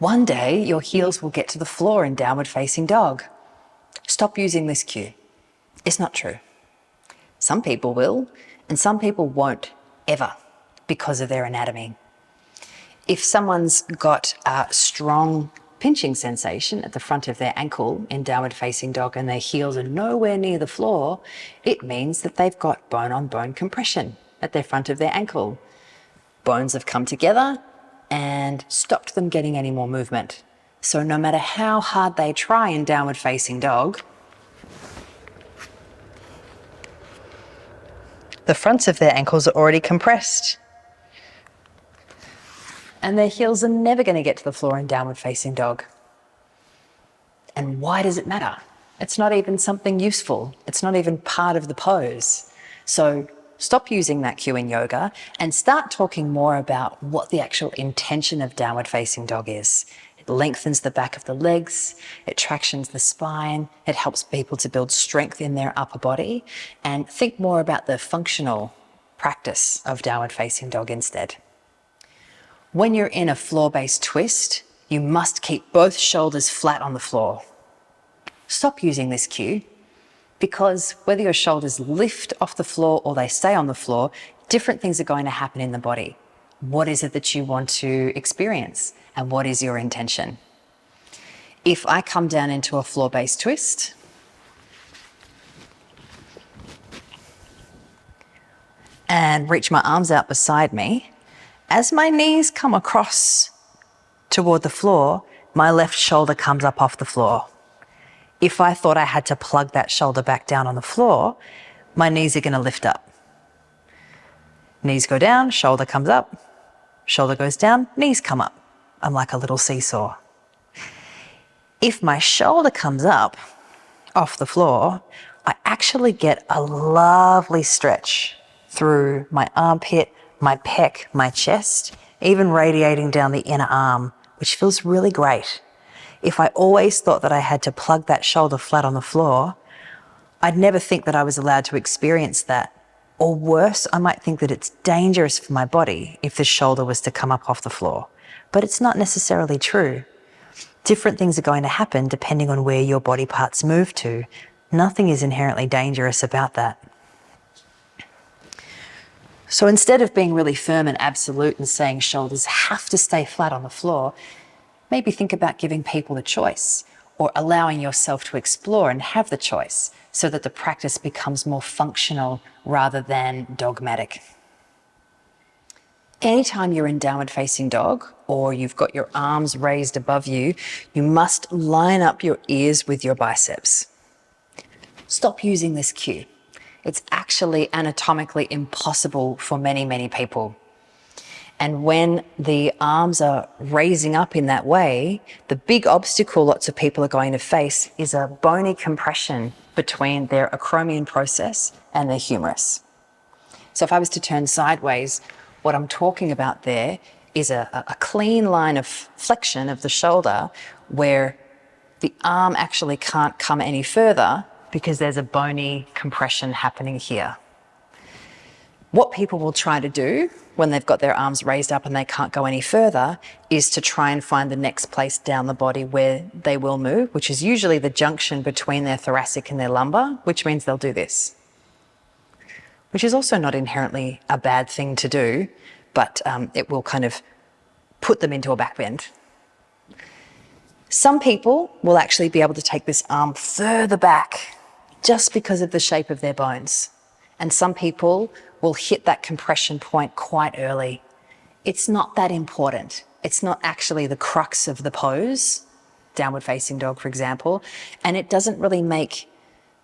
One day, your heels will get to the floor in downward facing dog. Stop using this cue. It's not true. Some people will, and some people won't ever because of their anatomy. If someone's got a strong pinching sensation at the front of their ankle in downward facing dog and their heels are nowhere near the floor, it means that they've got bone-on-bone compression at their front of their ankle. Bones have come together and stopped them getting any more movement. So no matter how hard they try in downward facing dog, the fronts of their ankles are already compressed. And their heels are never going to get to the floor in downward facing dog. And why does it matter? It's not even something useful. It's not even part of the pose. So stop using that cue in yoga and start talking more about what the actual intention of downward facing dog is. It lengthens the back of the legs, it tractions the spine, it helps people to build strength in their upper body, and think more about the functional practice of downward facing dog instead. When you're in a floor-based twist, you must keep both shoulders flat on the floor. Stop using this cue because whether your shoulders lift off the floor or they stay on the floor, different things are going to happen in the body. What is it that you want to experience and what is your intention? If I come down into a floor-based twist, and reach my arms out beside me, as my knees come across toward the floor, my left shoulder comes up off the floor. If I thought I had to plug that shoulder back down on the floor, my knees are going to lift up. Knees go down, shoulder comes up, shoulder goes down, knees come up. I'm like a little seesaw. If my shoulder comes up off the floor, I actually get a lovely stretch through my armpit, my pec, my chest, even radiating down the inner arm, which feels really great. If I always thought that I had to plug that shoulder flat on the floor, I'd never think that I was allowed to experience that. Or worse, I might think that it's dangerous for my body if the shoulder was to come up off the floor. But it's not necessarily true. Different things are going to happen depending on where your body parts move to. Nothing is inherently dangerous about that. So instead of being really firm and absolute and saying shoulders have to stay flat on the floor, maybe think about giving people a choice or allowing yourself to explore and have the choice so that the practice becomes more functional rather than dogmatic. Anytime you're in downward facing dog or you've got your arms raised above you, you must line up your ears with your biceps. Stop using this cue. It's actually anatomically impossible for many, many people. And when the arms are raising up in that way, the big obstacle lots of people are going to face is a bony compression between their acromion process and their humerus. So if I was to turn sideways, what I'm talking about there is a clean line of flexion of the shoulder where the arm actually can't come any further because there's a bony compression happening here. What people will try to do when they've got their arms raised up and they can't go any further is to try and find the next place down the body where they will move, which is usually the junction between their thoracic and their lumbar, which means they'll do this. Which is also not inherently a bad thing to do, but it will kind of put them into a back bend. Some people will actually be able to take this arm further back just because of the shape of their bones. And some people will hit that compression point quite early. It's not that important. It's not actually the crux of the pose, downward facing dog, for example, and it doesn't really make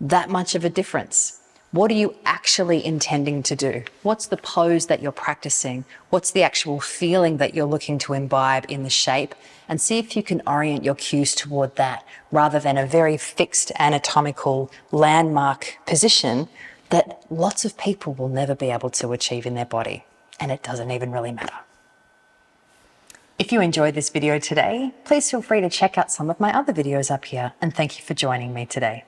that much of a difference. What are you actually intending to do? What's the pose that you're practicing? What's the actual feeling that you're looking to imbibe in the shape? And see if you can orient your cues toward that rather than a very fixed anatomical landmark position that lots of people will never be able to achieve in their body. And it doesn't even really matter. If you enjoyed this video today, please feel free to check out some of my other videos up here, and thank you for joining me today.